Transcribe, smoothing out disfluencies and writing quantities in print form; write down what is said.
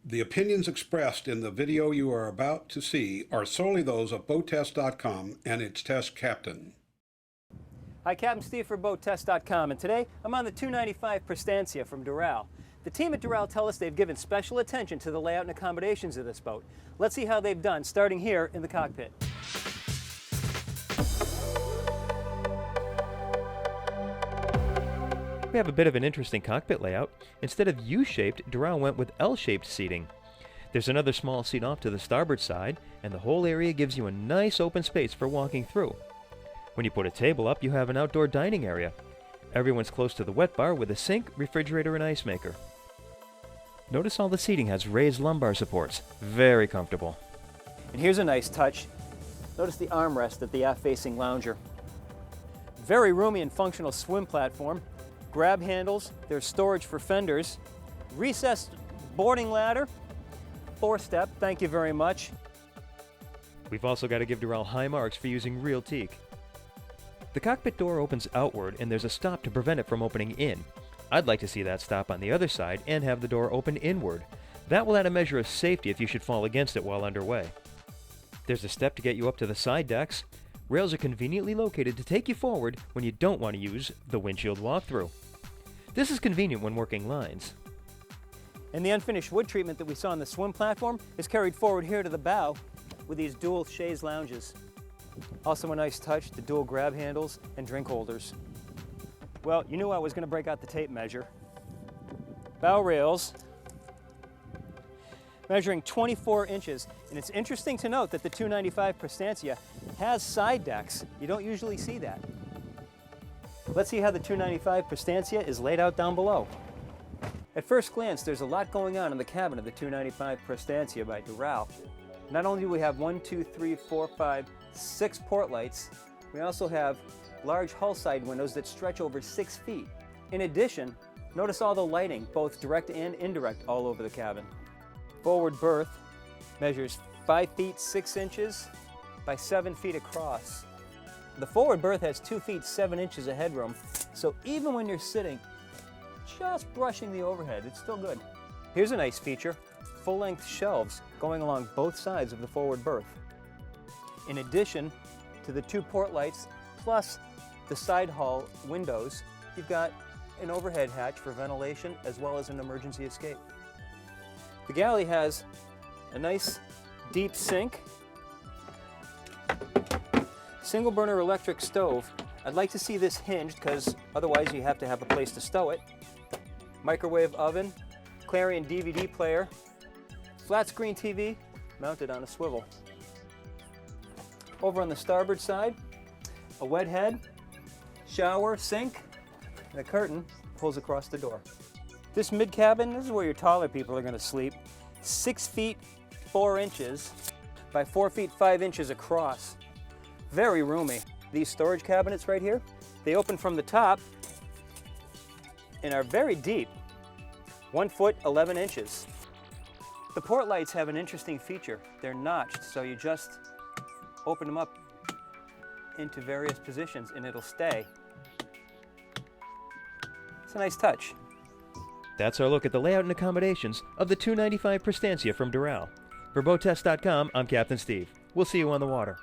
The opinions expressed in the video you are about to see are solely those of BoatTEST.com and its test captain. Hi, Captain Steve for BoatTEST.com, and today I'm on the 295 Prestancia from Doral. The team at Doral tell us they've given special attention to the layout and accommodations of this boat. Let's see how they've done, starting here in the cockpit. We have a bit of an interesting cockpit layout. Instead of U-shaped, Doral went with L-shaped seating. There's another small seat off to the starboard side, and the whole area gives you a nice open space for walking through. When you put a table up, you have an outdoor dining area. Everyone's close to the wet bar with a sink, refrigerator, and ice maker. Notice all the seating has raised lumbar supports. Very comfortable. And here's a nice touch. Notice the armrest at the aft-facing lounger. Very roomy and functional swim platform. Grab handles, there's storage for fenders, recessed boarding ladder, 4-step, thank you very much. We've also got to give Doral high marks for using real teak. The cockpit door opens outward and there's a stop to prevent it from opening in. I'd like to see that stop on the other side and have the door open inward. That will add a measure of safety if you should fall against it while underway. There's a step to get you up to the side decks. Rails are conveniently located to take you forward when you don't want to use the windshield walkthrough. This is convenient when working lines. And the unfinished wood treatment that we saw on the swim platform is carried forward here to the bow with these dual chaise lounges. Also a nice touch, the dual grab handles and drink holders. Well, you knew I was going to break out the tape measure. Bow rails measuring 24 inches. And it's interesting to note that the 295 Prestancia has side decks. You don't usually see that. Let's see how the 295 Prestancia is laid out down below. At first glance, there's a lot going on in the cabin of the 295 Prestancia by Doral. Not only do we have 6 port lights, we also have large hull side windows that stretch over 6 feet. In addition, notice all the lighting, both direct and indirect, all over the cabin. Forward berth measures 5 feet 6 inches by 7 feet across. The forward berth has 2 feet 7 inches of headroom, so even when you're sitting, just brushing the overhead, it's still good. Here's a nice feature, full-length shelves going along both sides of the forward berth. In addition to the 2 port lights, plus the side hull windows, you've got an overhead hatch for ventilation as well as an emergency escape. The galley has a nice deep sink, single burner electric stove. I'd like to see this hinged because otherwise you have to have a place to stow it. Microwave oven, Clarion DVD player, flat screen TV mounted on a swivel. Over on the starboard side, a wet head, shower, sink, and a curtain pulls across the door. This mid-cabin, this is where your taller people are going to sleep. 6 feet 4 inches by 4 feet 5 inches across. Very roomy. These storage cabinets right here, they open from the top and are very deep, 1 foot 11 inches. The port lights have an interesting feature. They're notched, so you just open them up into various positions and it'll stay. It's a nice touch. That's our look at the layout and accommodations of the 295 Prestancia from Doral. For BoatTEST.com, I'm Captain Steve. We'll see you on the water.